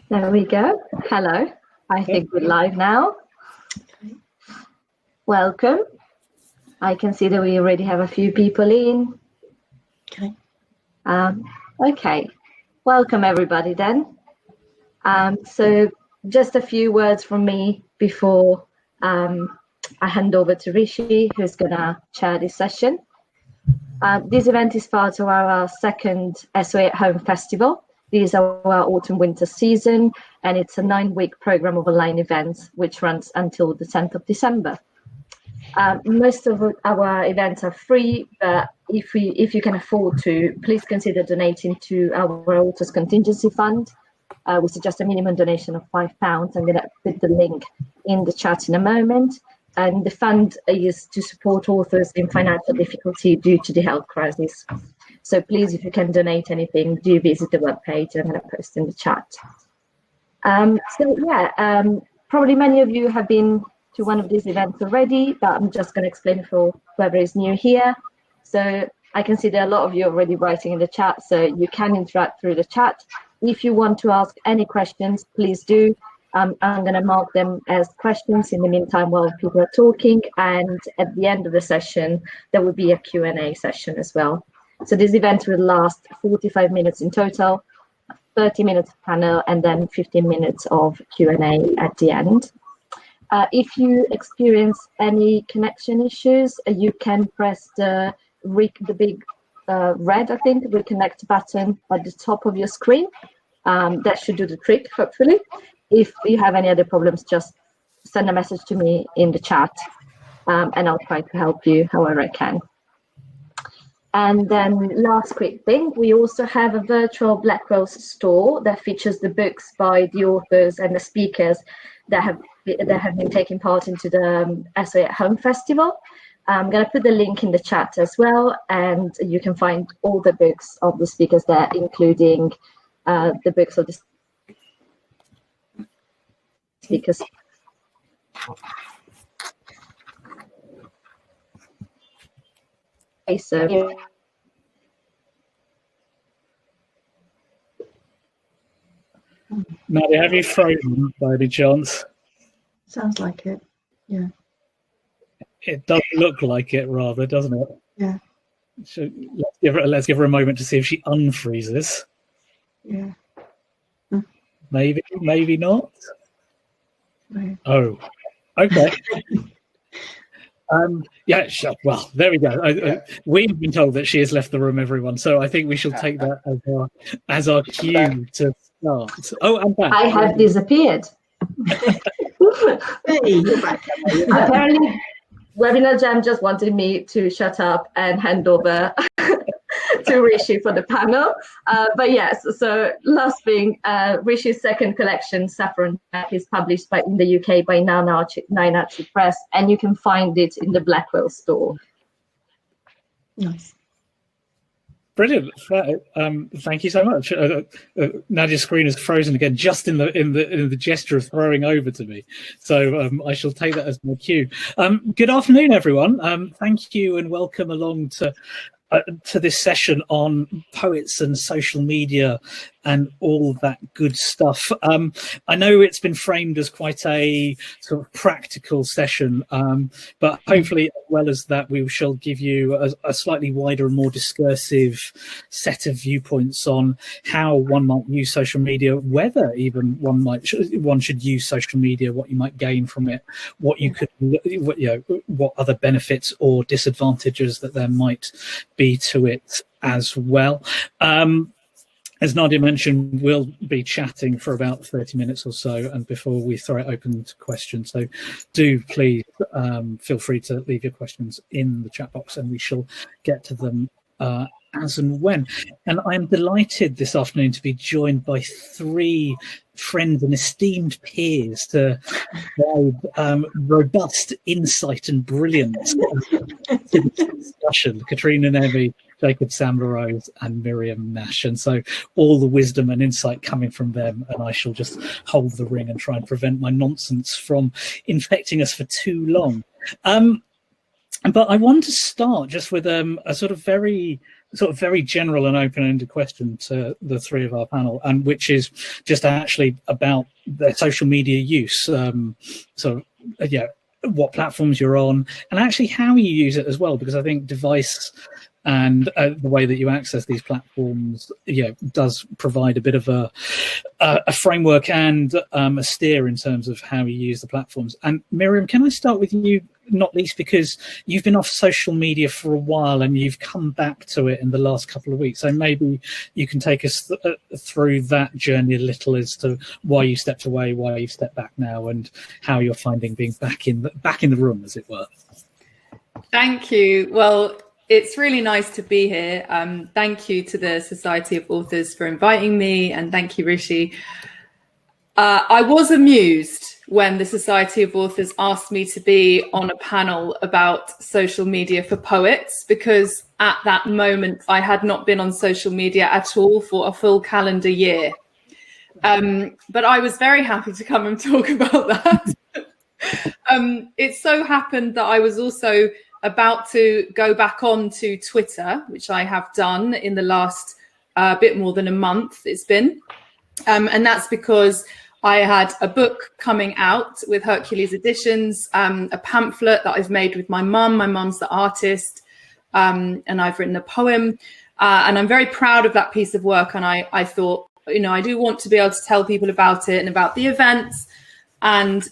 There we go. Hello. I think we're live now. Welcome. I can see that we already have a few people in. Okay. Okay. Welcome everybody then. So just a few words from me before I hand over to Rishi, who's gonna chair this session. This event is part of our second SOA at Home Festival. This is our autumn-winter season, and it's a 9-week program of online events, which runs until the 10th of December. Most of our events are free, but if you can afford to, please consider donating to our Authors Contingency Fund. We suggest a minimum donation of £5. I'm going to put the link in the chat in a moment. And the fund is to support authors in financial difficulty due to the health crisis. So please, if you can donate anything, do visit the webpage. I'm going to post in the chat. Probably many of you have been to one of these events already, but I'm just going to explain for whoever is new here. So I can see there are a lot of you already writing in the chat, so you can interact through the chat. If you want to ask any questions, please do. I'm going to mark them as questions in the meantime while people are talking, and at the end of the session, there will be a Q&A session as well. So this event will last 45 minutes in total, 30 minutes panel, and then 15 minutes of Q&A at the end. If you experience any connection issues, you can press the big red, I think, reconnect button at the top of your screen. That should do the trick, hopefully. If you have any other problems, just send a message to me in the chat, and I'll try to help you however I can. And then last quick thing, we also have a virtual Black Rose store that features the books by the authors and the speakers that have been taking part into the SOA at Home Festival. I'm going to put the link in the chat as well, and you can find all the books of the speakers there, including the books of the speakers. Okay, so Nadia, have you frozen by any chance? Sounds like it. Yeah. It does look like it, rather, doesn't it? Yeah. So let's give her a moment to see if she unfreezes. Yeah. Maybe not. Right. Oh, okay. Yeah, sure. Well, there we go. We've been told that she has left the room, everyone. So I think we shall take that as our cue to start. Oh, I'm back. I have disappeared. Hey, you're back. Apparently, Webinar Jam just wanted me to shut up and hand over to Rishi for the panel. But yes, so last thing, Rishi's second collection, Saffron Jack, is published in the UK by Nine Archery Press, and you can find it in the Blackwell store. Nice. Brilliant. Thank you so much. Nadia's screen is frozen again, just in the gesture of throwing over to me. So I shall take that as my cue. Good afternoon, everyone. Thank you and welcome along to this session on poets and social media and all that good stuff. I know it's been framed as quite a sort of practical session, but hopefully, as well as that, we shall give you a slightly wider and more discursive set of viewpoints on how one might use social media, whether even one should use social media, what you might gain from it, what other benefits or disadvantages that there might be to it as well. As Nadia mentioned, we'll be chatting for about 30 minutes or so, and before we throw it open to questions. So do please feel free to leave your questions in the chat box, and we shall get to them as and when. And I'm delighted this afternoon to be joined by three friends and esteemed peers to provide robust insight and brilliance to the discussion. Katrina Naomi, Jacob Samlerose and Miriam Nash. And so all the wisdom and insight coming from them, and I shall just hold the ring and try and prevent my nonsense from infecting us for too long. But I want to start just with a sort of very sort of very general and open-ended question to the three of our panel, and which is just actually about their social media use. What platforms you're on, and actually how you use it as well, because I think device and the way that you access these platforms, does provide a bit of a framework and a steer in terms of how you use the platforms. And Miriam, can I start with you, not least because you've been off social media for a while and you've come back to it in the last couple of weeks. So maybe you can take us through that journey a little as to why you stepped away, why you've stepped back now, and how you're finding being back in the room, as it were. Thank you. Well, it's really nice to be here. Thank you to the Society of Authors for inviting me, and thank you, Rishi. I was amused when the Society of Authors asked me to be on a panel about social media for poets, because at that moment I had not been on social media at all for a full calendar year. But I was very happy to come and talk about that. It so happened that I was also about to go back on to Twitter, which I have done in the last bit more than a month it's been. And that's because I had a book coming out with Hercules Editions, a pamphlet that I've made with my mum. My mum's the artist, and I've written a poem. And I'm very proud of that piece of work. And I thought, I do want to be able to tell people about it and about the events. And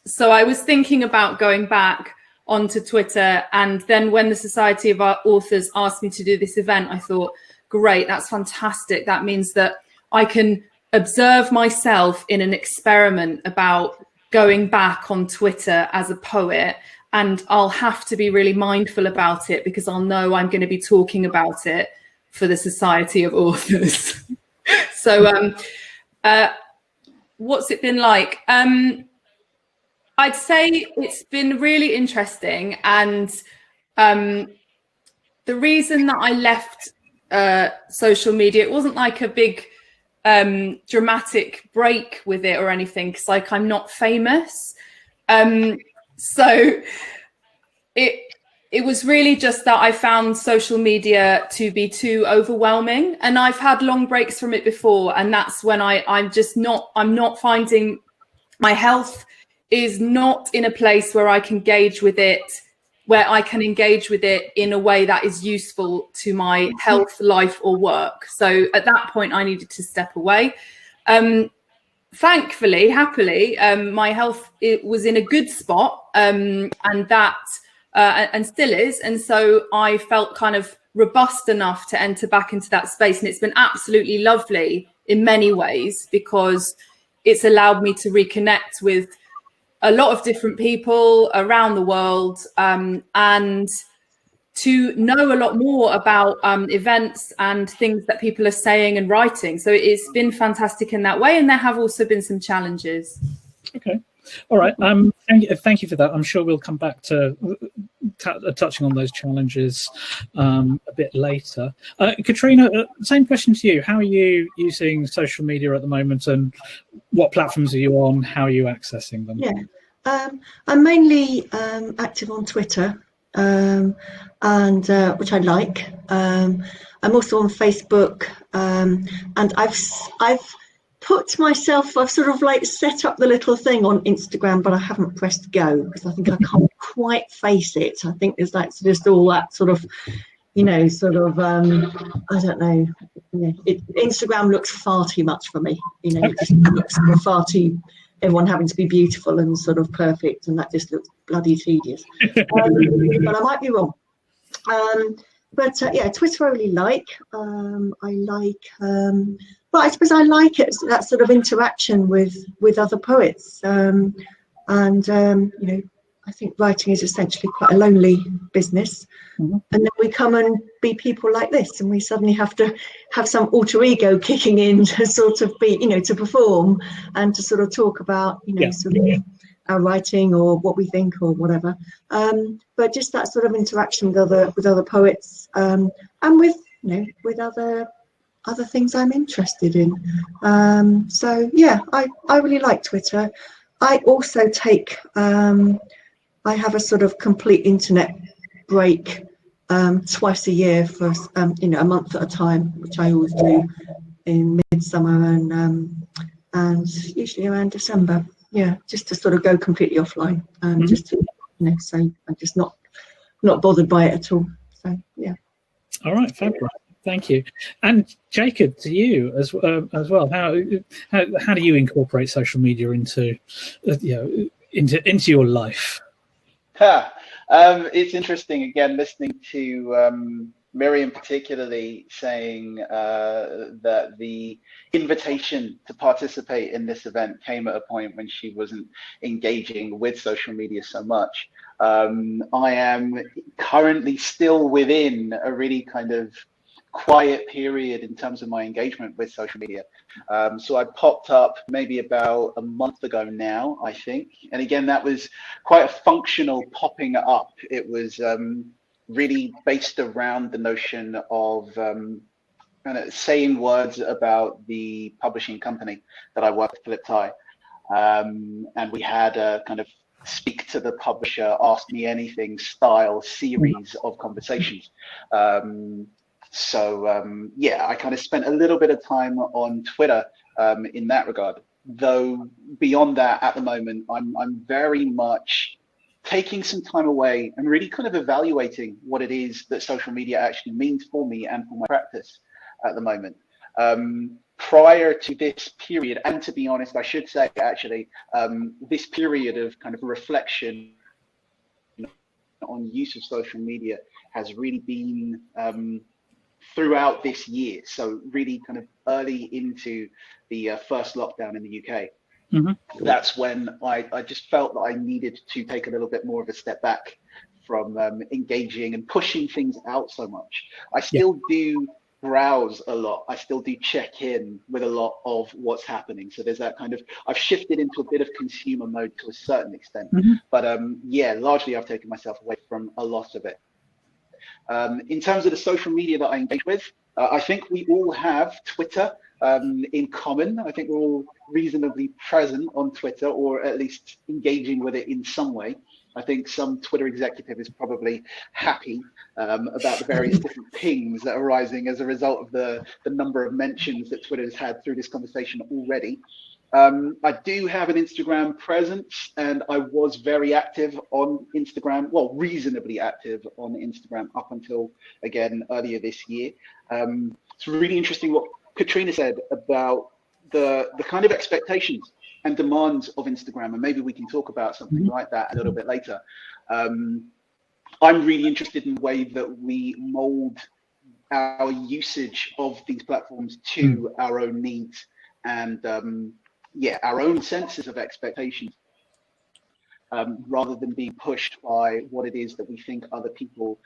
so I was thinking about going back onto Twitter. And then when the Society of Authors asked me to do this event, I thought, great, that's fantastic. That means that I can observe myself in an experiment about going back on Twitter as a poet, and I'll have to be really mindful about it because I'll know I'm going to be talking about it for the Society of Authors. So what's it been like? I'd say it's been really interesting, and the reason that I left social media, it wasn't like a big dramatic break with it or anything, because like I'm not famous, so it was really just that I found social media to be too overwhelming, and I've had long breaks from it before, and that's when I'm not finding my health is not in a place where I can engage with it in a way that is useful to my health, life or work. So at that point, I needed to step away. Thankfully, happily, my health was in a good spot, and still is. And so I felt kind of robust enough to enter back into that space. And it's been absolutely lovely in many ways, because it's allowed me to reconnect with a lot of different people around the world, and to know a lot more about events and things that people are saying and writing. So it's been fantastic in that way. And there have also been some challenges. Okay. All right. Thank you for that. I'm sure we'll come back to touching on those challenges a bit later. Katrina, same question to you. How are you using social media at the moment, and what platforms are you on? How are you accessing them? Yeah, I'm mainly active on Twitter, and which I like. I'm also on Facebook, and I've put myself, I've sort of like set up the little thing on Instagram, but I haven't pressed go because I think I can't quite face it. I think there's like just all that sort of, I don't know, Instagram looks far too much for me. It just looks sort of far too, everyone having to be beautiful and sort of perfect, and that just looks bloody tedious. But I might be wrong. Yeah, Twitter I really like. But I suppose I like it, that sort of interaction with other poets. I think writing is essentially quite a lonely business. Mm-hmm. And then we come and be people like this, and we suddenly have to have some alter ego kicking in to sort of be, to perform and to sort of talk about, sort of our writing or what we think or whatever. But just that sort of interaction with other poets, and with other things I'm interested in. So yeah, I really like Twitter. I also take I have a sort of complete internet break twice a year for a month at a time, which I always do in midsummer and usually around December. Yeah, just to sort of go completely offline, just to say I'm just not bothered by it at all. So yeah. All right, fabulous. Thank you. And Jacob, to you as well. How do you incorporate social media into your life? It's interesting again listening to Miriam particularly saying that the invitation to participate in this event came at a point when she wasn't engaging with social media so much. I am currently still within a really kind of quiet period in terms of my engagement with social media. So I popped up maybe about a month ago now, I think. And again, that was quite a functional popping up. It was really based around the notion of kind of saying words about the publishing company that I work with, Flip. And we had a kind of speak to the publisher, ask me anything style series of conversations. Yeah, I kind of spent a little bit of time on Twitter in that regard. Though beyond that, at the moment, I'm very much taking some time away and really kind of evaluating what it is that social media actually means for me and for my practice at the moment. Prior to this period, and to be honest, I should say actually, this period of kind of reflection on use of social media has really been throughout this year. So really kind of early into the first lockdown in the UK. That's when I just felt that I needed to take a little bit more of a step back from engaging and pushing things out so much. I still do browse a lot. I still do check in with a lot of what's happening. So there's that kind of, I've shifted into a bit of consumer mode to a certain extent. But yeah, largely I've taken myself away from a lot of it. In terms of the social media that I engage with, I think we all have Twitter in common. I think we're all reasonably present on Twitter, or at least engaging with it in some way. I think some Twitter executive is probably happy about the various different pings that are rising as a result of the number of mentions that Twitter has had through this conversation already. I do have an Instagram presence, and I was very active on Instagram, well, reasonably active on Instagram up until, again, earlier this year. It's really interesting what Katrina said about the kind of expectations and demands of Instagram, and maybe we can talk about something like that a little bit later. I'm really interested in the way that we mold our usage of these platforms to our own needs and yeah, our own senses of expectations, rather than being pushed by what it is that we think other people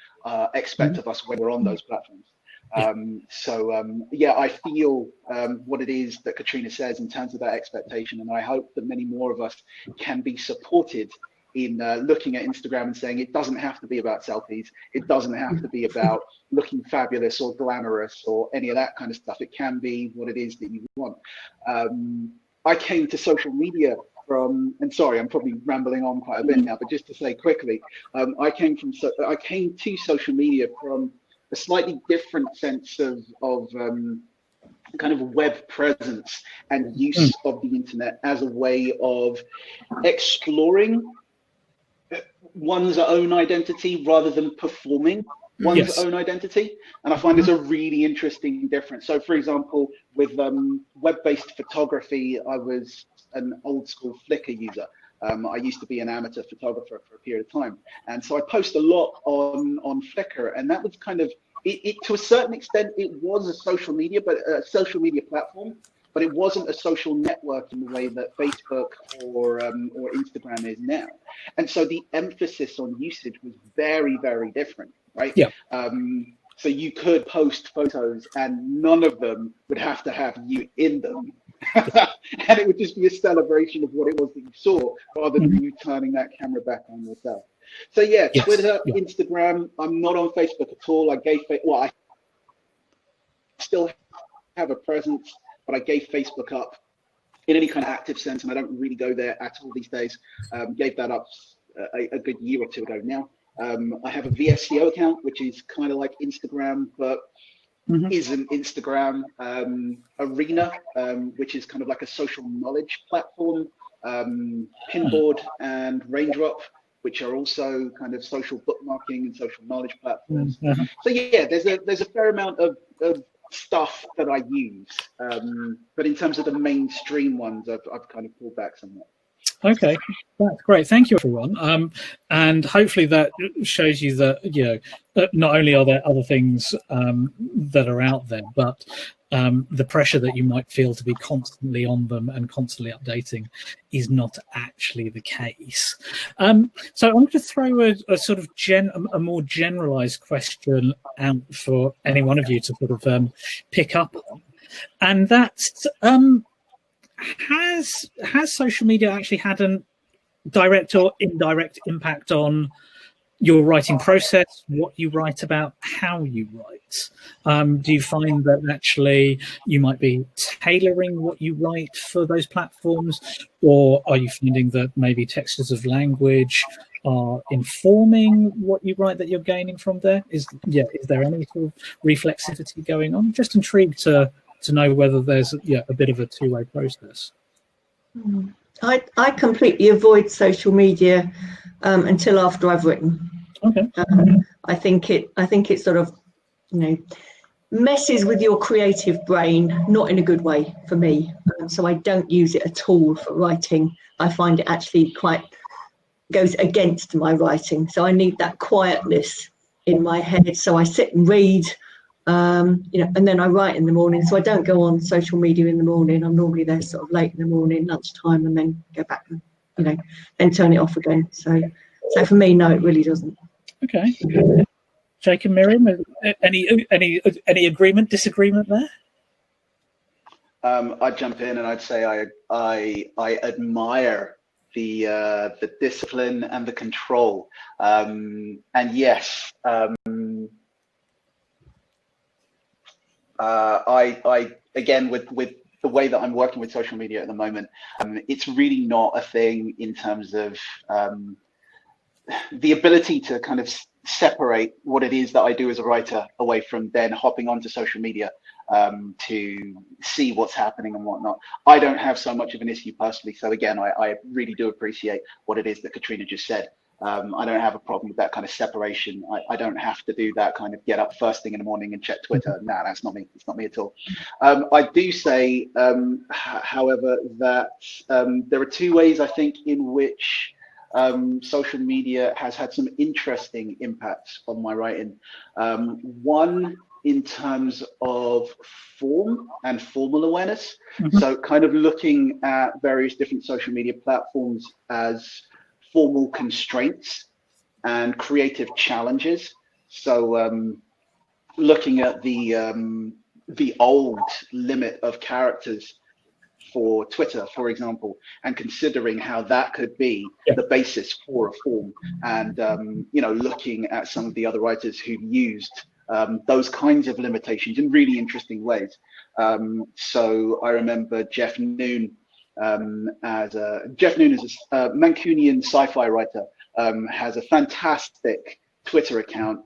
expect of us when we're on those platforms. Yeah, I feel what it is that Katrina says in terms of that expectation, and I hope that many more of us can be supported in looking at Instagram and saying it doesn't have to be about selfies, it doesn't have to be about looking fabulous or glamorous or any of that kind of stuff. It can be what it is that you want. I came to social media from, and sorry, I'm probably rambling on quite a bit now, but just to say quickly, I came to social media from a slightly different sense of kind of web presence and use of the internet as a way of exploring one's own identity rather than performing one's own identity. And I find there's a really interesting difference. So for example, with web-based photography, I was an old school Flickr user. I used to be an amateur photographer for a period of time. And so I post a lot on Flickr, and that was kind of, it to a certain extent, it was a social media, but a social media platform, but it wasn't a social network in the way that Facebook or Instagram is now. And so the emphasis on usage was very, very different, right? Yeah. So you could post photos and none of them would have to have you in them. And it would just be a celebration of what it was that you saw, rather than you turning that camera back on yourself. So yeah, Twitter, Instagram. I'm not on Facebook at all. I still have a presence, but I gave Facebook up in any kind of active sense, and I don't really go there at all these days. Gave that up a good year or two ago now. I have a VSCO account, which is kind of like Instagram, but isn't Instagram. Arena, which is kind of like a social knowledge platform. Pinboard and Raindrop, which are also kind of social bookmarking and social knowledge platforms. So yeah, there's a fair amount of stuff that I use, but in terms of the mainstream ones, I've kind of pulled back somewhat. Okay, that's great. Thank you, everyone. And hopefully that shows you that, you know, not only are there other things that are out there, but the pressure that you might feel to be constantly on them and constantly updating is not actually the case. So I'm going to throw a sort of a more generalized question out for any one of you to sort of pick up on, and that's has social media actually had a direct or indirect impact on your writing process, what you write about, how you write? Do you find that actually you might be tailoring what you write for those platforms, or are you finding that maybe textures of language are informing what you write that you're gaining from there? Is there any sort of reflexivity going on? Just intrigued to know whether there's a bit of a two-way process. I completely avoid social media until after I've written. Okay. I think it sort of, you know, messes with your creative brain, not in a good way for me. So I don't use it at all for writing. I find it actually quite goes against my writing. So I need that quietness in my head. So I sit and read. You know, and then I write in the morning, so I don't go on social media in the morning. I'm normally there sort of late in the morning, lunchtime, and then go back and, you know, then turn it off again. So for me, no, it really doesn't. Okay. Jake and Miriam, any agreement, disagreement there? I'd jump in and I'd say I admire the discipline and the control, and yes. I again, with the way that I'm working with social media at the moment, it's really not a thing in terms of the ability to kind of separate what it is that I do as a writer away from then hopping onto social media to see what's happening and whatnot. I don't have so much of an issue personally. So again, I really do appreciate what it is that Katrina just said. I don't have a problem with that kind of separation. I don't have to do that kind of get up first thing in the morning and check Twitter. Nah, that's not me. It's not me at all. I do say, however, that there are two ways I think in which social media has had some interesting impacts on my writing. One, in terms of form and formal awareness. So kind of looking at various different social media platforms as formal constraints and creative challenges. So looking at the old limit of characters for Twitter, for example, and considering how that could be the basis for a form, and you know, looking at some of the other writers who've used those kinds of limitations in really interesting ways. So I remember Jeff Noon. Jeff Noon is a Mancunian sci-fi writer, has a fantastic Twitter account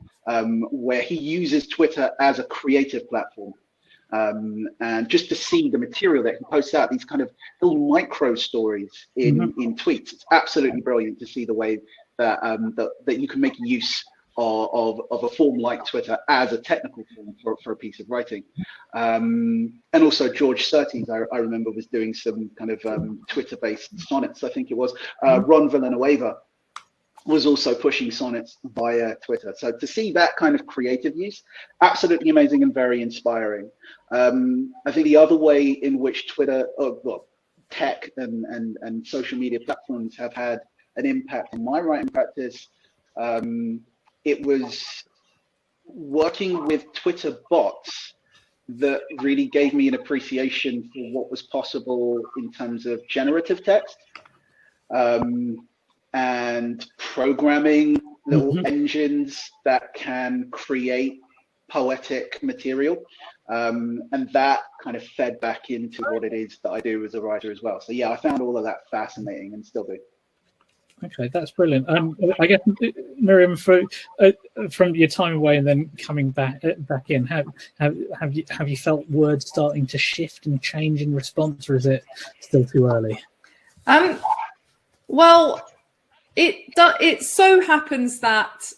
where he uses Twitter as a creative platform. And just to see the material that he posts out, these kind of little micro stories in tweets, it's absolutely brilliant to see the way that that you can make use of a form like Twitter as a technical form for a piece of writing. And also George Surtees, I remember, was doing some kind of Twitter-based sonnets, I think it was. Ron Villanueva was also pushing sonnets via Twitter. So to see that kind of creative use, absolutely amazing and very inspiring. I think the other way in which Twitter, tech and social media platforms have had an impact on my writing practice, it was working with Twitter bots that really gave me an appreciation for what was possible in terms of generative text, and programming little engines that can create poetic material. And that kind of fed back into what it is that I do as a writer as well. So yeah, I found all of that fascinating and still do. Okay, that's brilliant. I guess, Miriam, from your time away and then coming back in, have you felt words starting to shift and change in response, or is it still too early? Well, it so happens that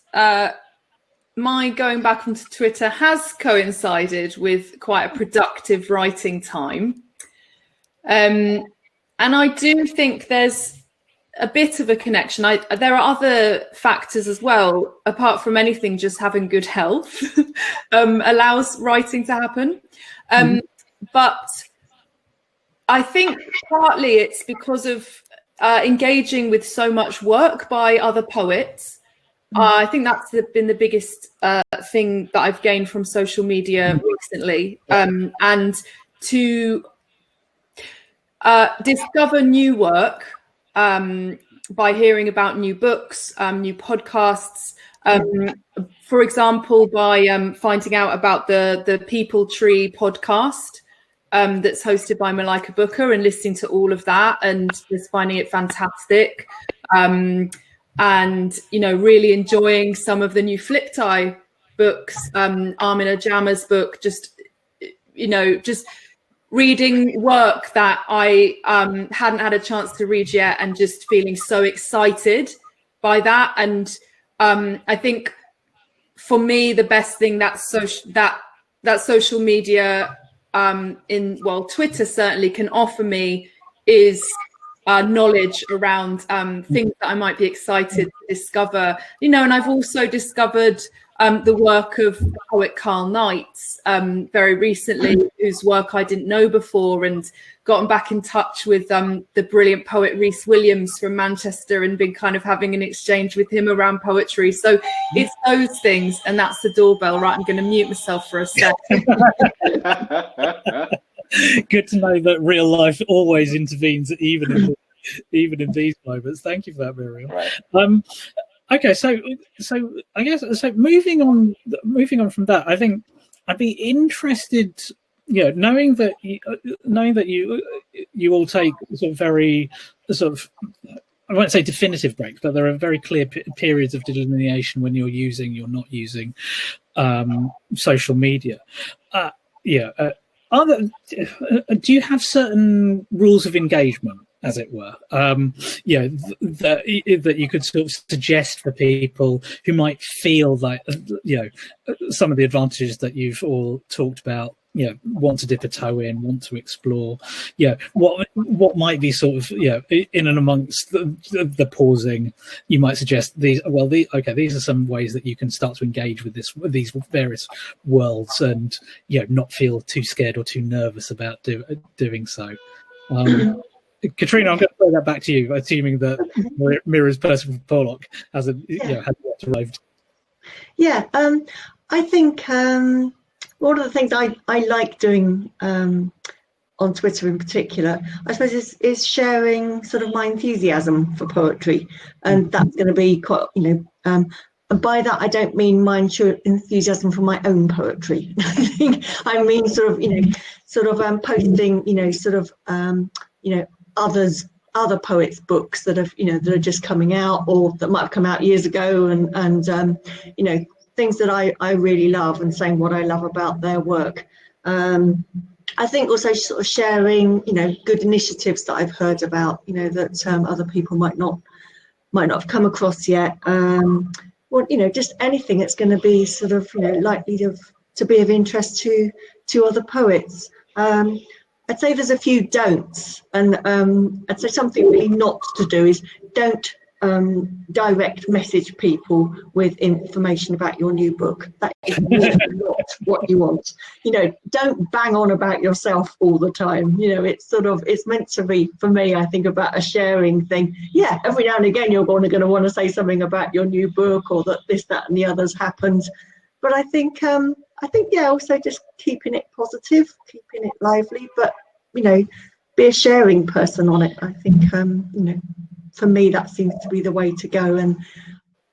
my going back onto Twitter has coincided with quite a productive writing time, and I do think there's a bit of a connection. There are other factors as well, apart from anything, just having good health allows writing to happen. But I think partly it's because of engaging with so much work by other poets. I think that's been the biggest thing that I've gained from social media recently, and to discover new work by hearing about new books, new podcasts. For example, by finding out about the People Tree podcast that's hosted by Malika Booker, and listening to all of that and just finding it fantastic. And, you know, really enjoying some of the new Flip Tie books, Amina Jamma's book, just, you know, just reading work that I hadn't had a chance to read yet, and just feeling so excited by that. And I think for me, the best thing that social media, Twitter certainly can offer me is knowledge around things that I might be excited to discover, you know. And I've also discovered the work of the poet Carl Knights very recently, whose work I didn't know before, and gotten back in touch with the brilliant poet Rhys Williams from Manchester, and been kind of having an exchange with him around poetry. So it's those things, and that's the doorbell. Right, I'm going to mute myself for a second. Good to know that real life always intervenes, even in these moments. Thank you for that, Miriam. Right. Okay, so I guess, so moving on from that, I think I'd be interested, knowing that you all take sort of very sort of, I won't say definitive breaks, but there are very clear periods of delineation when you're using, you're not using social media. Do you have certain rules of engagement, as it were, that you could sort of suggest for people who might feel like, some of the advantages that you've all talked about, want to dip a toe in, want to explore, what might be sort of, in and amongst the pausing, you might suggest these are some ways that you can start to engage with these various worlds, and not feel too scared or too nervous about doing so. Katrina, I'm going to throw that back to you, assuming that Mira's person Pollock hasn't arrived. Yeah, I think one of the things I like doing on Twitter in particular, I suppose, is sharing sort of my enthusiasm for poetry, and that's going to be quite, and by that I don't mean my enthusiasm for my own poetry. I mean sort of posting, other poets' books that have, that are just coming out, or that might have come out years ago, and things that I really love, and saying what I love about their work. I think also sort of sharing, good initiatives that I've heard about, that other people might not have come across yet. Just anything that's going to be sort of, likely to be of interest to other poets. I'd say there's a few don'ts, and I'd say something really not to do is don't direct message people with information about your new book. That is really not what you want. Don't bang on about yourself all the time. It's meant to be, for me, I think, about a sharing thing. Yeah, every now and again you're going to want to say something about your new book, or that this, that, and the others happened. But I think also just keeping it positive, keeping it lively, but be a sharing person on it. I think for me that seems to be the way to go, and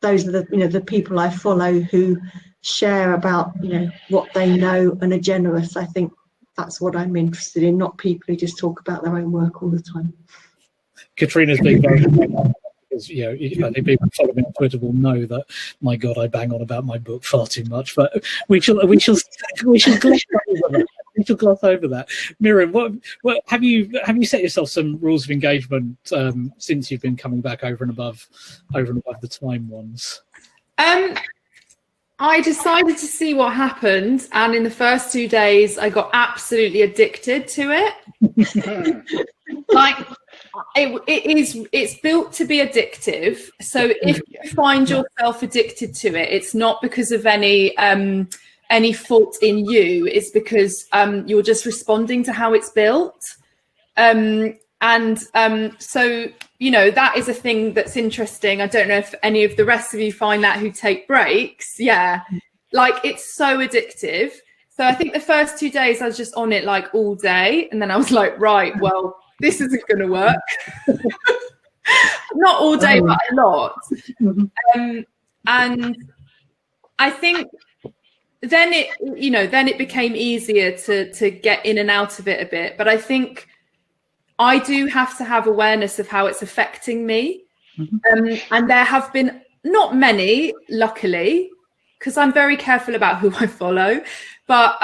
those are the people I follow who share about what they know and are generous. I think that's what I'm interested in, not people who just talk about their own work all the time. Katrina's being very because I think people follow me on Twitter will know that, my God, I bang on about my book far too much. But we shall gloss over that. We shall gloss over that. Miriam, what have you set yourself some rules of engagement since you've been coming back over and above the time ones? I decided to see what happened, and in the first 2 days, I got absolutely addicted to it. Like, it's built to be addictive. So if you find yourself addicted to it, it's not because of any fault in you. It's because you're just responding to how it's built. So that is a thing that's interesting. I don't know if any of the rest of you find that who take breaks. Yeah, like, it's so addictive. So I think the first 2 days I was just on it like all day, and then I was like, right, well, this isn't going to work. Not all day, but a lot. And I think then it became easier to get in and out of it a bit. But I think I do have to have awareness of how it's affecting me. And there have been not many, luckily, because I'm very careful about who I follow. But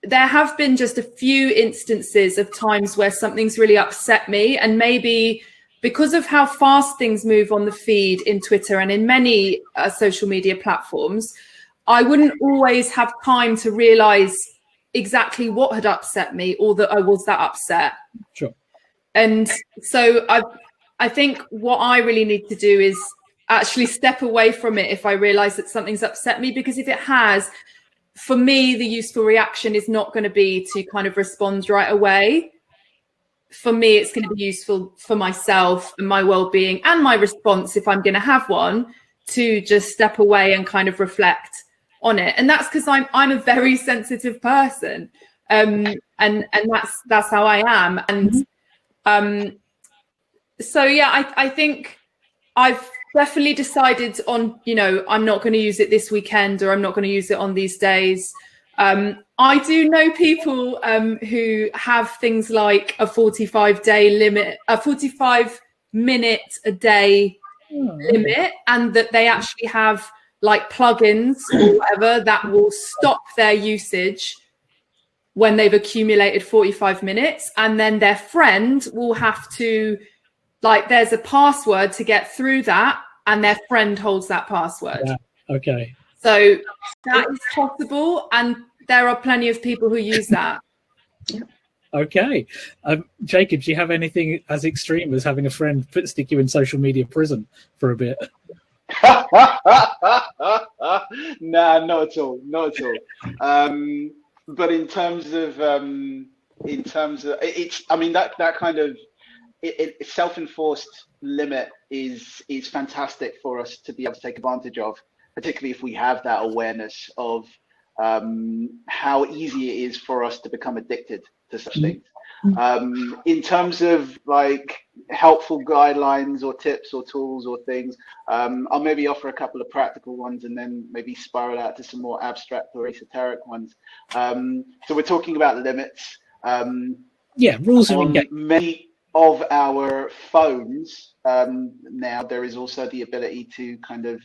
there have been just a few instances of times where something's really upset me. And maybe because of how fast things move on the feed in Twitter and in many social media platforms, I wouldn't always have time to realize exactly what had upset me or that I was that upset. Sure. And so I think what I really need to do is actually step away from it if I realize that something's upset me, because if it has, for me, the useful reaction is not going to be to kind of respond right away. For me, it's going to be useful for myself and my well-being and my response, if I'm going to have one, to just step away and kind of reflect on it. And that's because I'm a very sensitive person, and that's how I am. And so yeah, I think I've definitely decided on, I'm not going to use it this weekend, or I'm not going to use it on these days. I do know people who have things like a 45-day limit, a 45-minute a day limit, and that they actually have like plugins or whatever that will stop their usage when they've accumulated 45 minutes. And then their friend will have to, like, there's a password to get through that, and their friend holds that password. Yeah. Okay. So that is possible, and there are plenty of people who use that. Okay. Jacob, do you have anything as extreme as having a friend stick you in social media prison for a bit? Nah, not at all. But in terms of it's, I mean, that kind of self-enforced limit is fantastic for us to be able to take advantage of, particularly if we have that awareness of how easy it is for us to become addicted to such things. In terms of like helpful guidelines or tips or tools or things, I'll maybe offer a couple of practical ones and then maybe spiral out to some more abstract or esoteric ones. So we're talking about limits. Rules of engagement. Many of our phones now, there is also the ability to kind of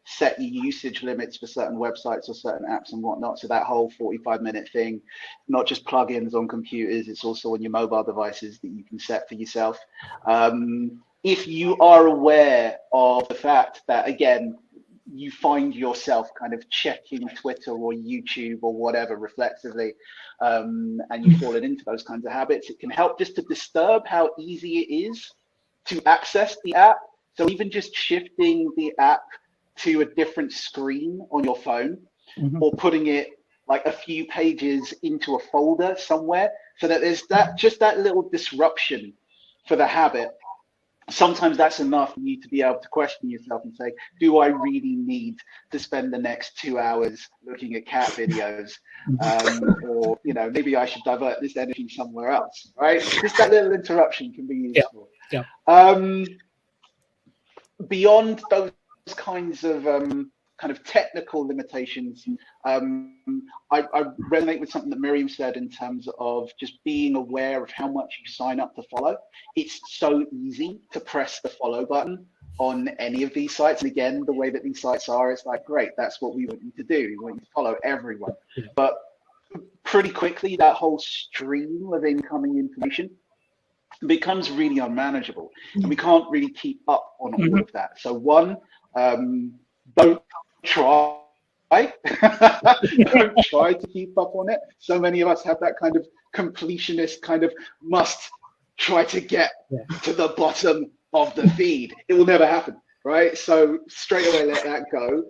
set your usage limits for certain websites or certain apps and whatnot. So that whole 45-minute thing, not just plugins on computers, it's also on your mobile devices that you can set for yourself. If you are aware of the fact that, again, you find yourself kind of checking Twitter or YouTube or whatever reflexively, and you've fallen into those kinds of habits, it can help just to disturb how easy it is to access the app. So even just shifting the app to a different screen on your phone, or putting it like a few pages into a folder somewhere, so that there's that little disruption for the habit. Sometimes that's enough for you to be able to question yourself and say, do I really need to spend the next 2 hours looking at cat videos? Or, maybe I should divert this energy somewhere else, right? Just that little interruption can be useful. Yeah. Beyond those kinds of kind of technical limitations, I resonate with something that Miriam said in terms of just being aware of how much you sign up to follow. It's so easy to press the follow button on any of these sites. And again, the way that these sites are, it's like, great, that's what we want you to do. We want you to follow everyone. But pretty quickly, that whole stream of incoming information becomes really unmanageable. And we can't really keep up on all of that. So one, don't try. Don't try to keep up on it. So many of us have that kind of completionist kind of must try to get to the bottom of the feed. It will never happen, right? So straight away let that go.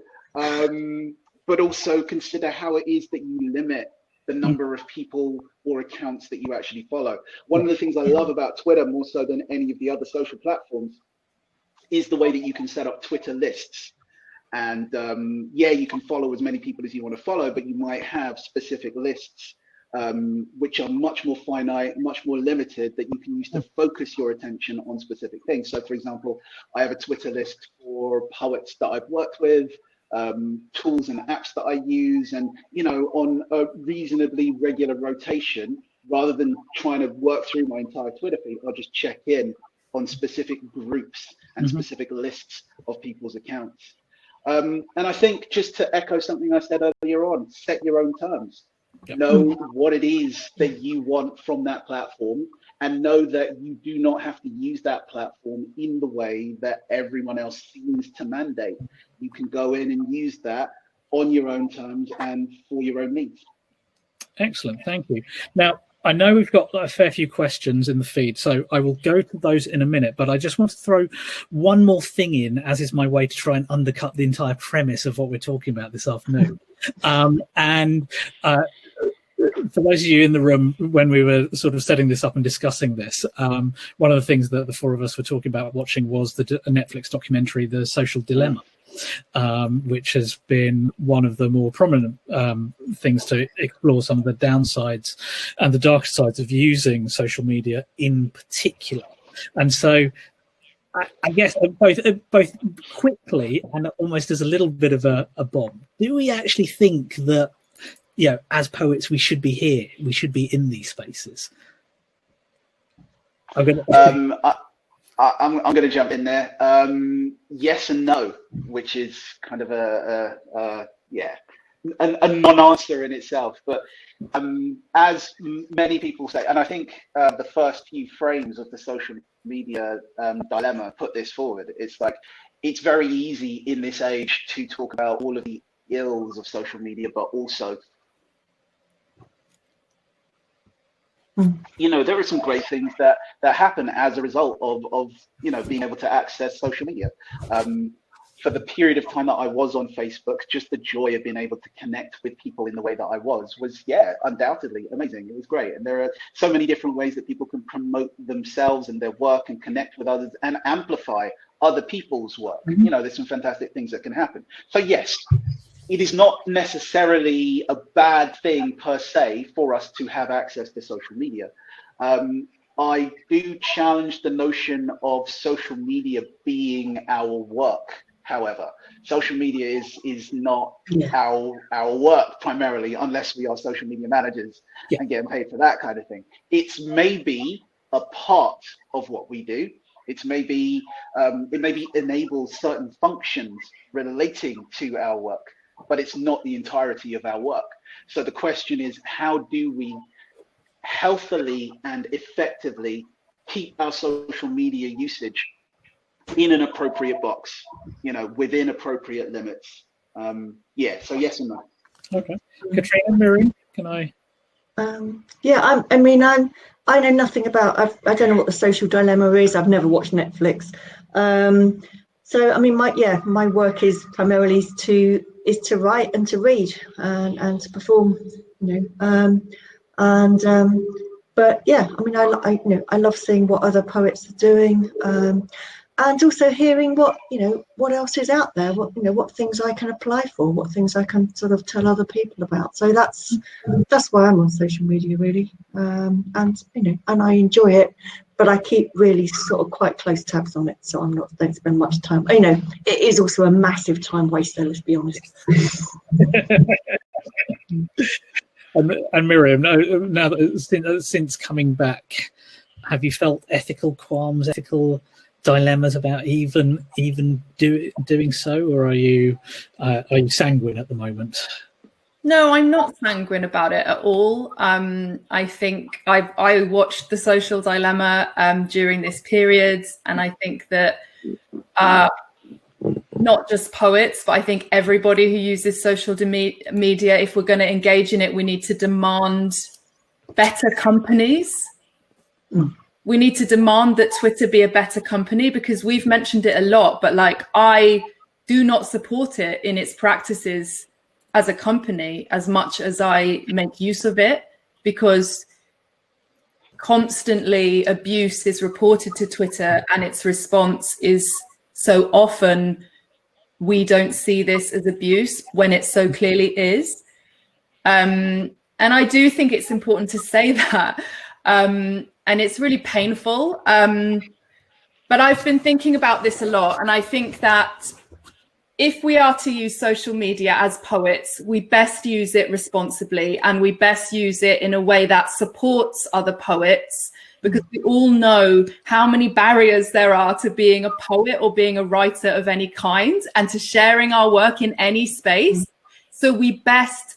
But also consider how it is that you limit the number of people or accounts that you actually follow. One of the things I love about Twitter, more so than any of the other social platforms, is the way that you can set up Twitter lists. And yeah, you can follow as many people as you want to follow, but you might have specific lists which are much more finite, much more limited, that you can use to focus your attention on specific things. So for example, I have a Twitter list for poets that I've worked with, tools and apps that I use, and you know, on a reasonably regular rotation, rather than trying to work through my entire Twitter feed, I'll just check in on specific groups and specific lists of people's accounts. And I think, just to echo something I said earlier on, set your own terms. Know what it is that you want from that platform, and know that you do not have to use that platform in the way that everyone else seems to mandate. You can go in and use that on your own terms and for your own needs. Excellent, thank you. Now, I know we've got a fair few questions in the feed, so I will go to those in a minute, but I just want to throw one more thing in, as is my way to try and undercut the entire premise of what we're talking about this afternoon. For those of you in the room, when we were sort of setting this up and discussing this, one of the things that the four of us were talking about watching was the Netflix documentary, The Social Dilemma, which has been one of the more prominent things to explore some of the downsides and the darker sides of using social media in particular. And so I guess both quickly and almost as a little bit of a bomb, do we actually think that, you know, as poets, we should be here, we should be in these spaces? I'm going to jump in there. Yes and no, which is kind of a non-answer in itself. But as many people say, and I think the first few frames of the social media dilemma put this forward. It's like, it's very easy in this age to talk about all of the ills of social media, but also, you know, there are some great things that happen as a result of you know, being able to access social media. For the period of time that I was on Facebook, just the joy of being able to connect with people in the way that I was, yeah, undoubtedly amazing. It was great. And there are so many different ways that people can promote themselves and their work and connect with others and amplify other people's work. You know, there's some fantastic things that can happen. So yes, it is not necessarily a bad thing per se for us to have access to social media. I do challenge the notion of social media being our work. However, social media is not our work primarily, unless we are social media managers and getting paid for that kind of thing. It's maybe a part of what we do. It's maybe it maybe enables certain functions relating to our work, but it's not the entirety of our work. So the question is, how do we healthily and effectively keep our social media usage in an appropriate box, you know, within appropriate limits? Yeah, so yes and no. Okay. Katrina, Miriam, can I? Yeah, I know nothing about, I don't know what the social dilemma is. I've never watched Netflix. So I mean, my work is primarily to write and to read and to perform, you know. But yeah, I mean, I love seeing what other poets are doing, and also hearing what else is out there, what things I can apply for, what things I can sort of tell other people about. So that's why I'm on social media, really, and I enjoy it. but I keep really sort of quite close tabs on it, so don't spend much time. You know, it is also a massive time waster, let's be honest. And Miriam, now that since coming back, have you felt ethical qualms, ethical dilemmas about even doing so, or are you sanguine at the moment? No, I'm not sanguine about it at all. I think I watched The Social Dilemma during this period, and I think that not just poets, but I think everybody who uses social media, if we're going to engage in it, we need to demand better companies. We need to demand that Twitter be a better company, because we've mentioned it a lot, but like, I do not support it in its practices as a company as much as I make use of it, because constantly abuse is reported to Twitter and its response is so often, we don't see this as abuse when it so clearly is. And I do think it's important to say that. And it's really painful. But I've been thinking about this a lot. And I think that if we are to use social media as poets, we best use it responsibly, and we best use it in a way that supports other poets, because we all know how many barriers there are to being a poet or being a writer of any kind, and to sharing our work in any space. So we best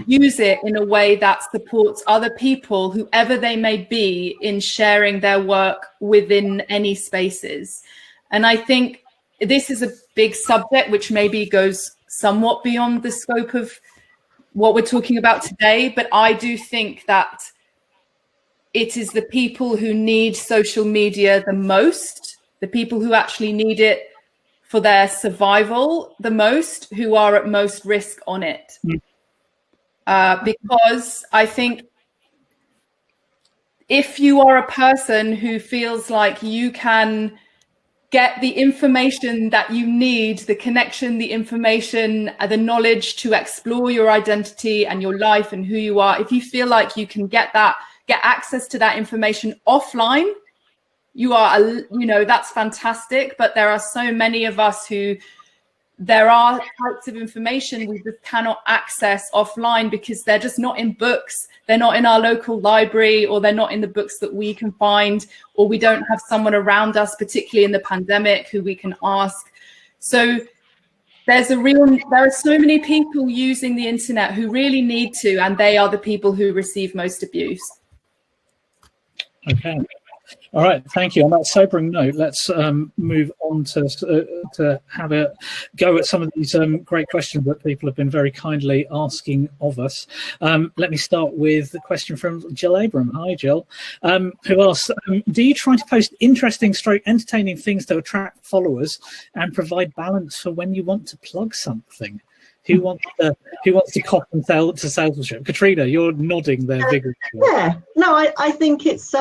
use it in a way that supports other people, whoever they may be, in sharing their work within any spaces. And I think this is a big subject which maybe goes somewhat beyond the scope of what we're talking about today, but I do think that it is the people who need social media the most, the people who actually need it for their survival the most, who are at most risk on it. Because I think if you are a person who feels like you can get the information that you need, the connection, the information, the knowledge to explore your identity and your life and who you are, if you feel like you can get access to that information offline, that's fantastic. But there are so many of us who, there are types of information we just cannot access offline because they're just not in books, they're not in our local library, or they're not in the books that we can find, or we don't have someone around us, particularly in the pandemic, who we can ask. So there are so many people using the internet who really need to, and they are the people who receive most abuse. Okay. All right, thank you. On that sobering note, let's move on to have a go at some of these great questions that people have been very kindly asking of us. Let me start with the question from Jill Abram. Hi, Jill, who asks, do you try to post interesting, entertaining things to attract followers and provide balance for when you want to plug something? Who wants to cop and sell to salesmanship? Katrina, you're nodding there vigorously. Yeah, no, I think it's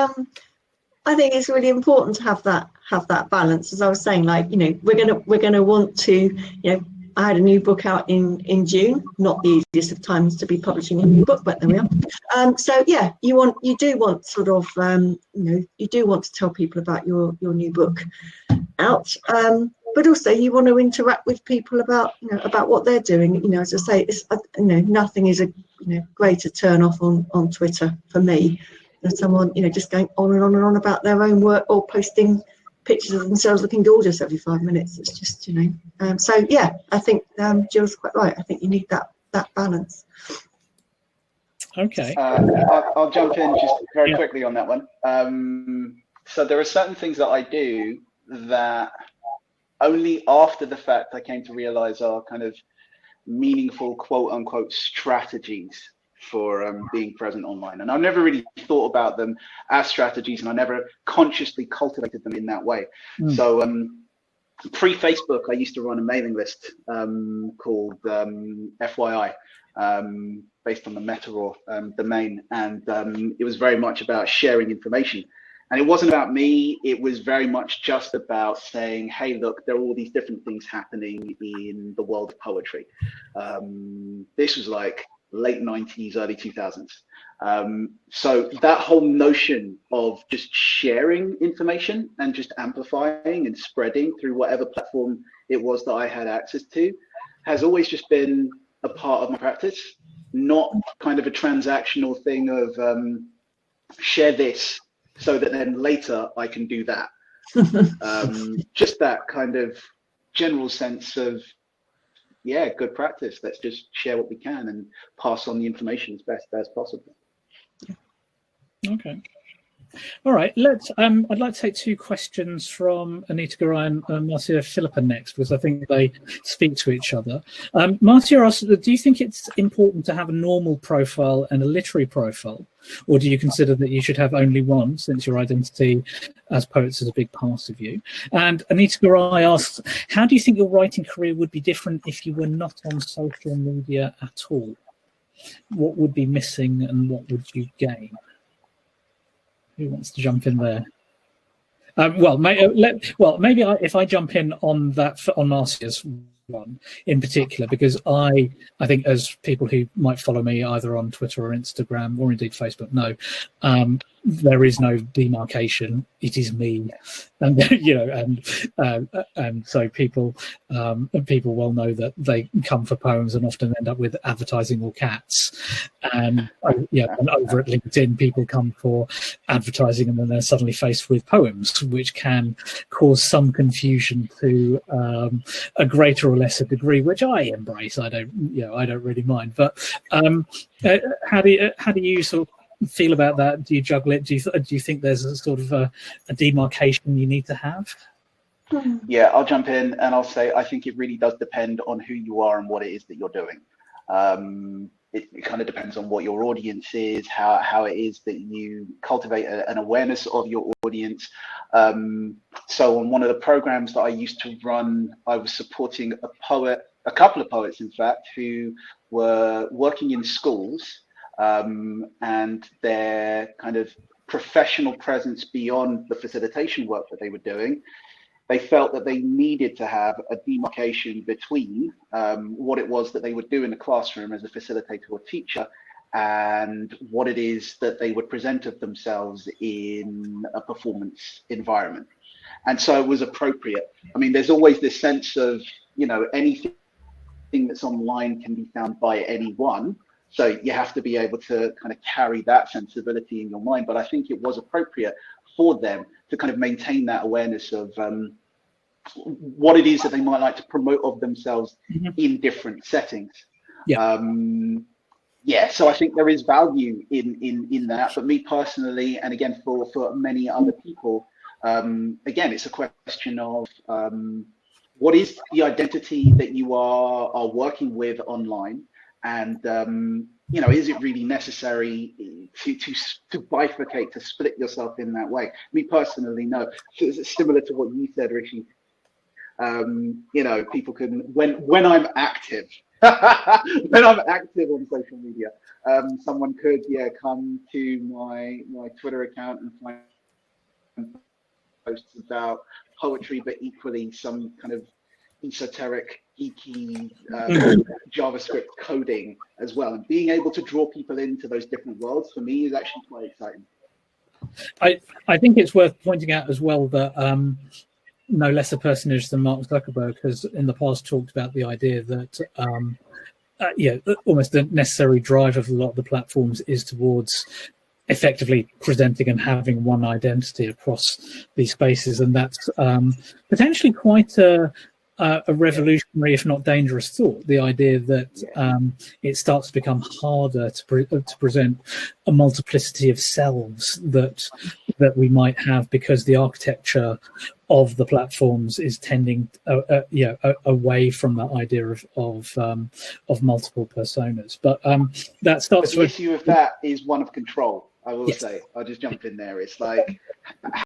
really important to have that balance. As I was saying, like, you know, we're gonna want to, you know, I had a new book out in June, not the easiest of times to be publishing a new book, but there we are. So yeah, you do want to tell people about your new book out, but also you want to interact with people about what they're doing. You know, as I say, it's, nothing is a greater turn off on Twitter for me than someone just going on and on and on about their own work, or posting pictures of themselves looking gorgeous every 5 minutes. It's just so yeah, I think Jill's quite right. I think you need that balance. Okay. I'll jump in just very quickly on that one. So there are certain things that I do that only after the fact I came to realize are kind of meaningful, quote unquote, strategies for being present online. And I've never really thought about them as strategies, and I never consciously cultivated them in that way. So pre-Facebook, I used to run a mailing list called FYI, based on the Meta domain. And it was very much about sharing information. And it wasn't about me. It was very much just about saying, hey, look, there are all these different things happening in the world of poetry. This was like late 90s, early 2000s. So that whole notion of just sharing information and just amplifying and spreading through whatever platform it was that I had access to has always just been a part of my practice, not kind of a transactional thing of share this so that then later I can do that. Just that kind of general sense of, yeah, good practice. Let's just share what we can and pass on the information as best as possible. Okay. All right. Let's. I'd like to take two questions from Anita Garay and Marcia Philippa next, because I think they speak to each other. Marcia asks, do you think it's important to have a normal profile and a literary profile, or do you consider that you should have only one, since your identity as poets is a big part of you? And Anita Garay asks, how do you think your writing career would be different if you were not on social media at all? What would be missing and what would you gain? Who wants to jump in there? Maybe if I jump in on that, on Marcia's one in particular, because I think, as people who might follow me either on Twitter or Instagram or indeed Facebook know, there is no demarcation. It is me, and and so people well know that they come for poems and often end up with advertising or cats, and and over at LinkedIn people come for advertising and then they're suddenly faced with poems, which can cause some confusion to a greater or lesser degree, which I embrace. I don't really mind. But how do you sort of feel about that? Do you juggle it? Do you think there's a sort of a demarcation you need to have? Yeah, I'll jump in and I'll say I think it really does depend on who you are and what it is that you're doing. It kind of depends on what your audience is, how it is that you cultivate an awareness of your audience. So on one of the programs that I used to run, I was supporting a couple of poets, in fact, who were working in schools, and their kind of professional presence beyond the facilitation work that they were doing. They felt that they needed to have a demarcation between what it was that they would do in the classroom as a facilitator or teacher and what it is that they would present of themselves in a performance environment. And so it was appropriate. I mean, there's always this sense of, anything that's online can be found by anyone. So you have to be able to kind of carry that sensibility in your mind. But I think it was appropriate for them to kind of maintain that awareness of what it is that they might like to promote of themselves in different settings. So I think there is value in that. But me personally, and again for many other people, again, it's a question of what is the identity that you are working with online, and is it really necessary to bifurcate, to split yourself in that way? Me personally, no. It's similar to what you said, Rishi. People can, when I'm active, when I'm active on social media, someone could come to my Twitter account and find posts about poetry, but equally some kind of esoteric, geeky JavaScript coding as well. And being able to draw people into those different worlds for me is actually quite exciting. I think it's worth pointing out as well that no less a personage than Mark Zuckerberg has in the past talked about the idea that almost the necessary drive of a lot of the platforms is towards effectively presenting and having one identity across these spaces, and that's potentially quite a revolutionary, if not dangerous, thought. The idea that it starts to become harder to present a multiplicity of selves that we might have, because the architecture of the platforms is tending away from that idea of multiple personas. But that starts. The issue of that is one of control. I will say, I'll just jump in there. It's like,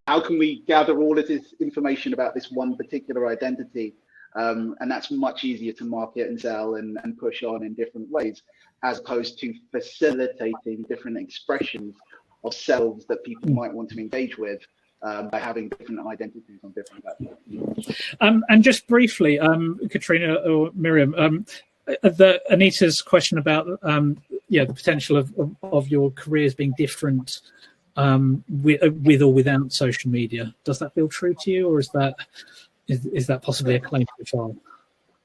how can we gather all of this information about this one particular identity? And that's much easier to market and sell and push on in different ways, as opposed to facilitating different expressions of selves that people might want to engage with by having different identities on different platforms. And just briefly, Katrina or Miriam, Anita's question about the potential of your careers being different with or without social media. Does that feel true to you, or is that possibly a claim to file?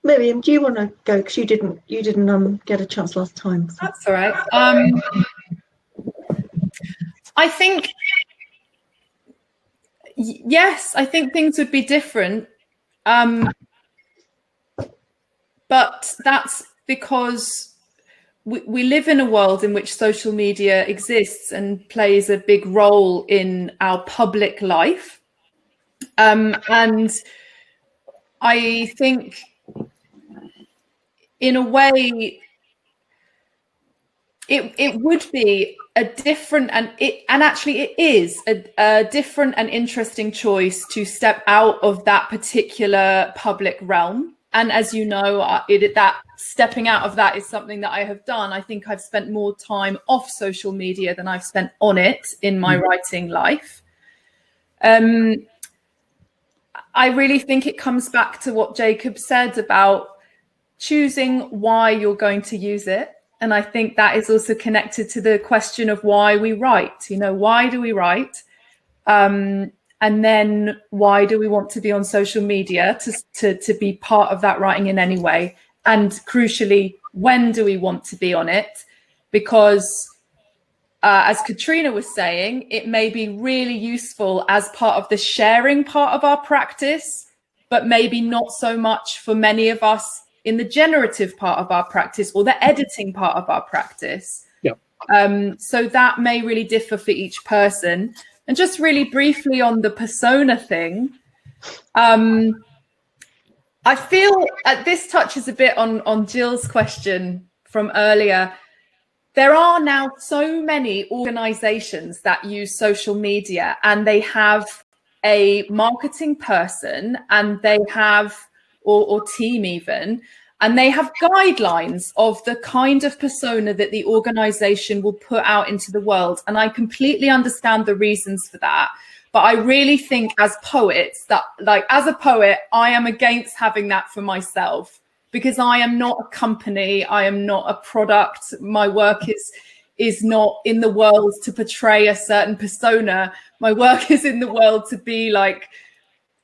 Miriam, do you want to go, because you didn't get a chance last time? So. That's all right. I think, yes, I think things would be different, but that's because we live in a world in which social media exists and plays a big role in our public life. And I think, in a way, it would be a different, and actually it is a different and interesting choice to step out of that particular public realm. And as you know, that stepping out of that is something that I have done. I think I've spent more time off social media than I've spent on it in my writing life. I really think it comes back to what Jacob said about choosing why you're going to use it. And I think that is also connected to the question of why we write. Why do we write? And then why do we want to be on social media to be part of that writing in any way? And crucially, when do we want to be on it? Because as Katrina was saying, it may be really useful as part of the sharing part of our practice, but maybe not so much for many of us in the generative part of our practice or the editing part of our practice. Yeah. So that may really differ for each person. And just really briefly on the persona thing, I feel this touches a bit on Jill's question from earlier. There are now so many organizations that use social media, and they have a marketing person, and they have or team even, and they have guidelines of the kind of persona that the organization will put out into the world. And I completely understand the reasons for that. But I really think as poets that, as a poet, I am against having that for myself, because I am not a company. I am not a product. My work is not in the world to portray a certain persona. My work is in the world to be like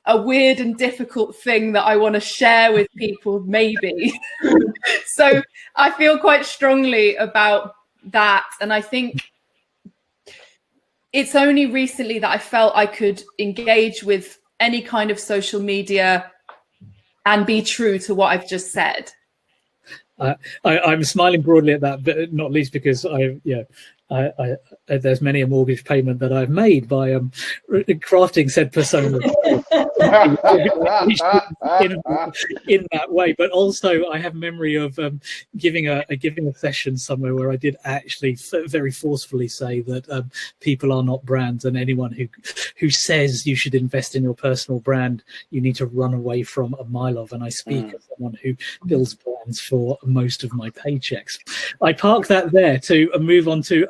a weird and difficult thing that I want to share with people, maybe. So I feel quite strongly about that. And I think it's only recently that I felt I could engage with any kind of social media and be true to what I've just said. I'm smiling broadly at that, but not least because there's many a mortgage payment that I've made by crafting said persona in that way. But also, I have memory of giving a session somewhere where I did actually very forcefully say that people are not brands, and anyone who says you should invest in your personal brand, you need to run away from a mile of. And I speak as someone who builds brands for most of my paychecks. I park that there to move on to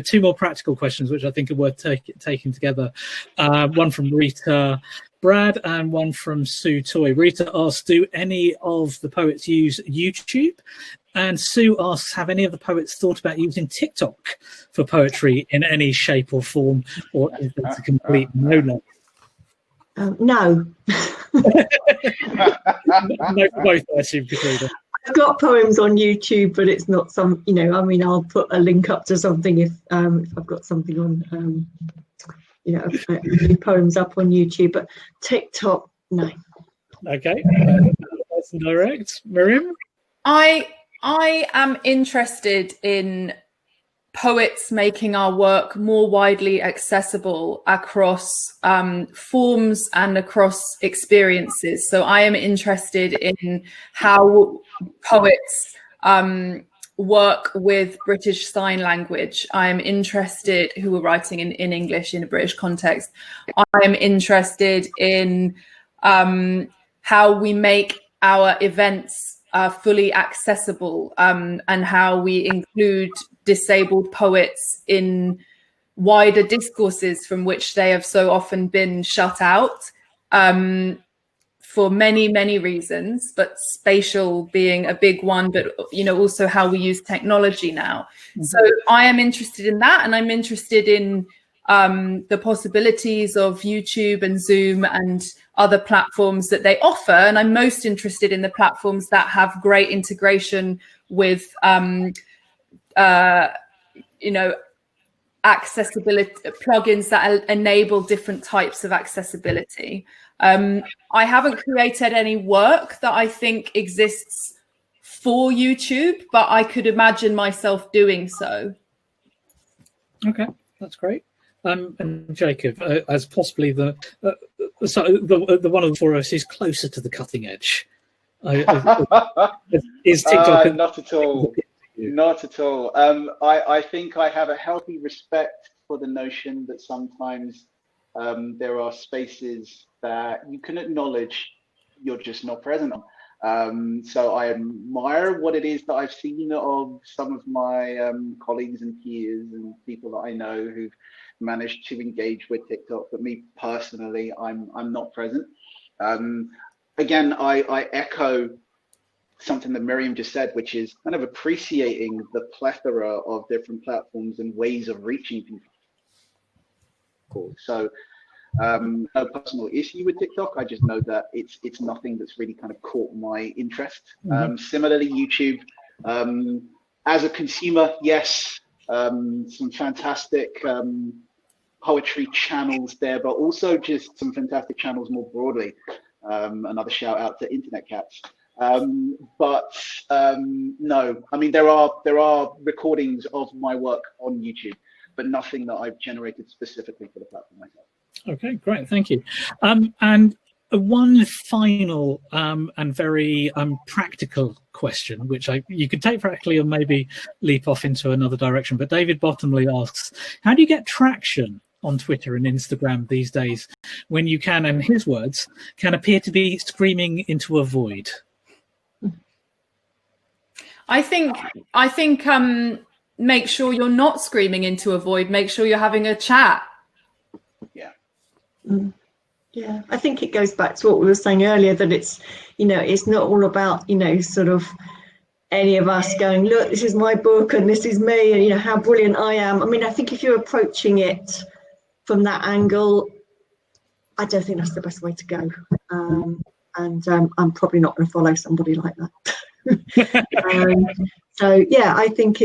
two more practical questions, which I think are worth taking together. One from Rita Brad and one from Sue Toy. Rita asks, do any of the poets use YouTube? And Sue asks, have any of the poets thought about using TikTok for poetry in any shape or form, or is that a complete no-no? No. No for both, I assume, Katrina. I've got poems on YouTube, but it's not some, I'll put a link up to something if I've got something on, poems up on YouTube, but TikTok, no. Okay, nice and direct. Miriam? I am interested in poets making our work more widely accessible across forms and across experiences. So I am interested in how poets work with British Sign Language. I am interested, who are writing in English in a British context. I am interested in how we make our events fully accessible, and how we include disabled poets in wider discourses from which they have so often been shut out. for many, many reasons, but spatial being a big one, but also how we use technology now. So I am interested in that, and I'm interested in the possibilities of YouTube and Zoom and other platforms that they offer. And I'm most interested in the platforms that have great integration with accessibility plugins that enable different types of accessibility. I haven't created any work that I think exists for YouTube, but I could imagine myself doing so. Okay, that's great. And Jacob, as possibly the one of the four of us is closer to the cutting edge. Is TikTok? Not at all. Not at all. I think I have a healthy respect for the notion that sometimes there are spaces that you can acknowledge you're just not present on. So I admire what it is that I've seen of some of my colleagues and peers and people that I know who've managed to engage with TikTok, but me personally, I'm not present. Again, I echo something that Miriam just said, which is kind of appreciating the plethora of different platforms and ways of reaching people. So no personal issue with TikTok. I just know that it's nothing that's really kind of caught my interest. Similarly, YouTube, as a consumer, yes, some fantastic poetry channels there, but also just some fantastic channels more broadly. Another shout out to Internet Cats. No, I mean, there are recordings of my work on YouTube, but nothing that I've generated specifically for the platform myself. Okay, great, thank you. And one final and very practical question, which you could take practically or maybe leap off into another direction. But David Bottomley asks, how do you get traction on Twitter and Instagram these days when you can, in his words, can appear to be screaming into a void? I think make sure you're not screaming into a void. Make sure you're having a chat. Yeah. Yeah, I think it goes back to what we were saying earlier, that it's, it's not all about, sort of any of us going, look, this is my book and this is me and, how brilliant I am. I mean, I think if you're approaching it from that angle, I don't think that's the best way to go. I'm probably not going to follow somebody like that. So yeah, I think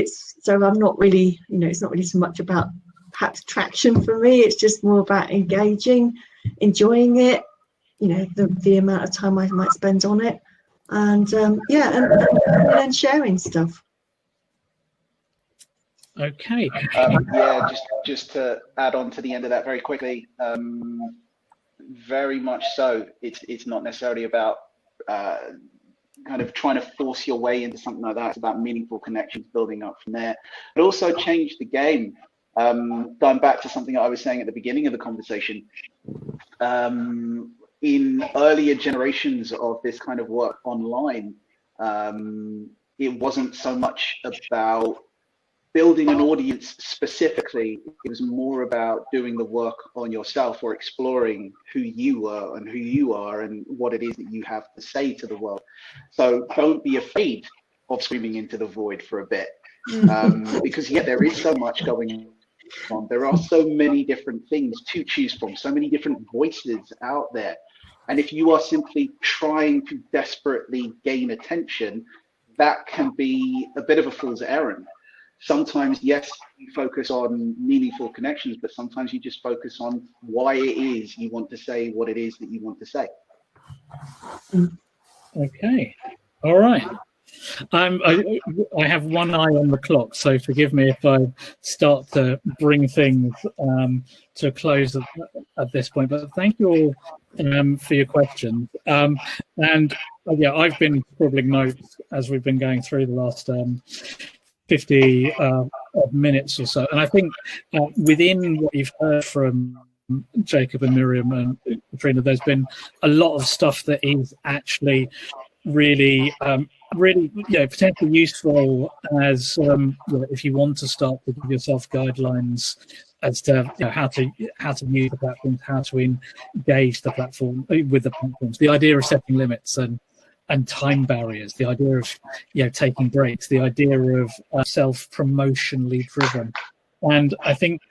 I'm not really, it's not really so much about perhaps traction for me. It's just more about engaging, enjoying it, the amount of time I might spend on it, and and sharing stuff. Okay. Yeah, just to add on to the end of that very quickly, very much so. It's not necessarily about kind of trying to force your way into something like that. It's about meaningful connections, building up from there. But also change the game. Going back to something I was saying at the beginning of the conversation, in earlier generations of this kind of work online, it wasn't so much about building an audience specifically. It was more about doing the work on yourself, or exploring who you were and who you are and what it is that you have to say to the world. So don't be afraid of screaming into the void for a bit, because there is so much going on. There are so many different things to choose from, so many different voices out there. And if you are simply trying to desperately gain attention, that can be a bit of a fool's errand. Sometimes, yes, you focus on meaningful connections, but sometimes you just focus on why it is you want to say what it is that you want to say. Okay. All right. I have one eye on the clock, so forgive me if I start to bring things to a close at this point. But thank you all for your questions. And I've been scribbling notes as we've been going through the last 50 minutes or so. And I think within what you've heard from Jacob and Miriam and Katrina, there's been a lot of stuff that is actually really, really, potentially useful as if you want to start to give yourself guidelines as to how to use the platforms, how to engage the platform with the platforms. The idea of setting limits and time barriers, the idea of taking breaks, the idea of self-promotionally driven. And I think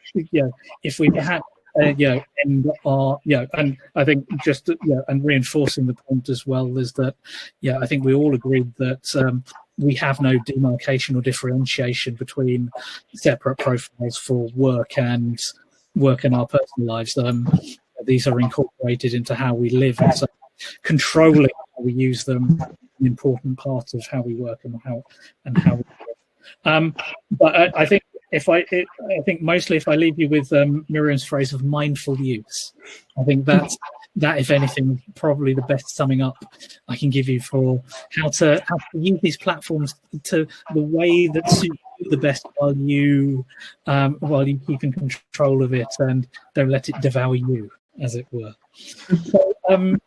if we perhaps end our and I think just and reinforcing the point as well is that I think we all agreed that we have no demarcation or differentiation between separate profiles for work and our personal lives. These are incorporated into how we live, and so controlling how we use them is an important part of how we work and how we live. But I think I think mostly if I leave you with Miriam's phrase of mindful use, I think that if anything, probably the best summing up I can give you for how to use these platforms to the way that suits you the best while you keep in control of it and don't let it devour you, as it were.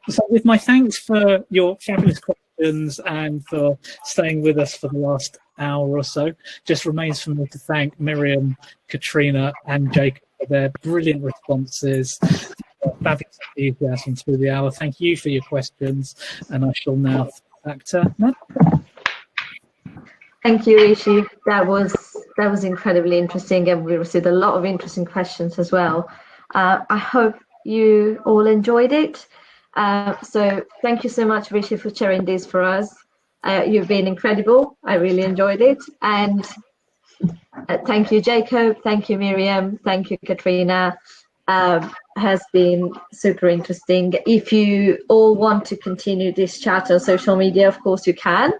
So with my thanks for your fabulous questions and for staying with us for the last hour or so, just remains for me to thank Miriam, Katrina and Jacob for their brilliant responses, fabulous enthusiasm through the hour. Thank you for your questions, and I shall now back to Matt. Thank you, Rishi. That was incredibly interesting, and we received a lot of interesting questions as well. I hope you all enjoyed it. So thank you so much, Rishi, for sharing this for us. You've been incredible. I really enjoyed it. And thank you, Jacob. Thank you, Miriam. Thank you, Katrina. Has been super interesting. If you all want to continue this chat on social media, of course you can.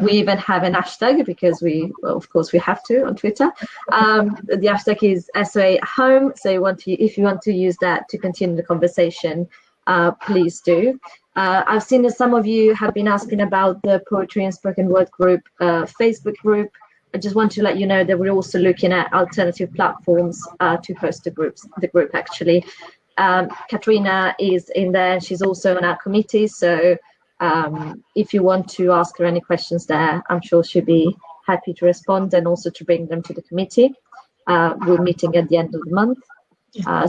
We even have an hashtag because of course we have to on Twitter. The hashtag is SOA Home. So if you want to use that to continue the conversation, please do. I've seen that some of you have been asking about the Poetry and Spoken Word group, Facebook group. I just want to let you know that we're also looking at alternative platforms to host the group actually. Katrina is in there. She's also on our committee. So if you want to ask her any questions there, I'm sure she'll be happy to respond and also to bring them to the committee. We're meeting at the end of the month.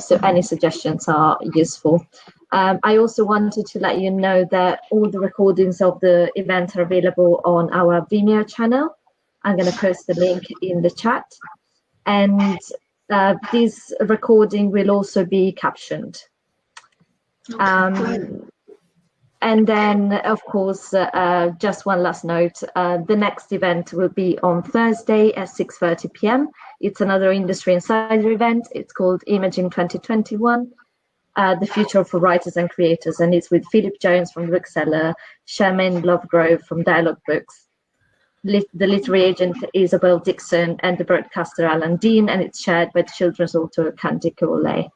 So any suggestions are useful. I also wanted to let you know that all the recordings of the event are available on our Vimeo channel. I'm going to post the link in the chat. And this recording will also be captioned. Okay. And then, of course, just one last note, the next event will be on Thursday at 6:30 p.m. It's another industry insider event. It's called Imaging 2021, the future for writers and creators. And it's with Philip Jones from Bookseller, Charmaine Lovegrove from Dialogue Books, the literary agent Isabel Dixon, and the broadcaster Alan Dean, and it's shared by the children's author Candy Cole.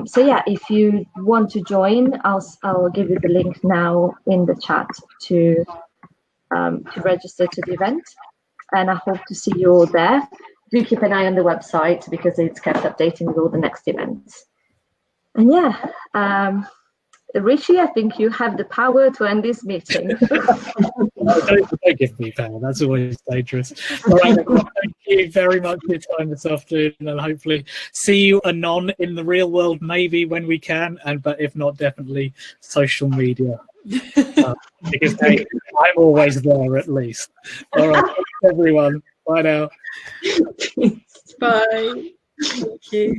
So yeah, if you want to join, I'll give you the link now in the chat to register to the event, and I hope to see you all there. Do keep an eye on the website because it's kept updating with all the next events. And yeah, Rishi, I think you have the power to end this meeting. Don't give me power. That's always dangerous. All right, thank you very much for your time this afternoon, and hopefully see you anon in the real world, maybe when we can, but if not, definitely social media. Because hey, I'm always there at least. All right, thanks everyone. Bye now. Bye. Thank you.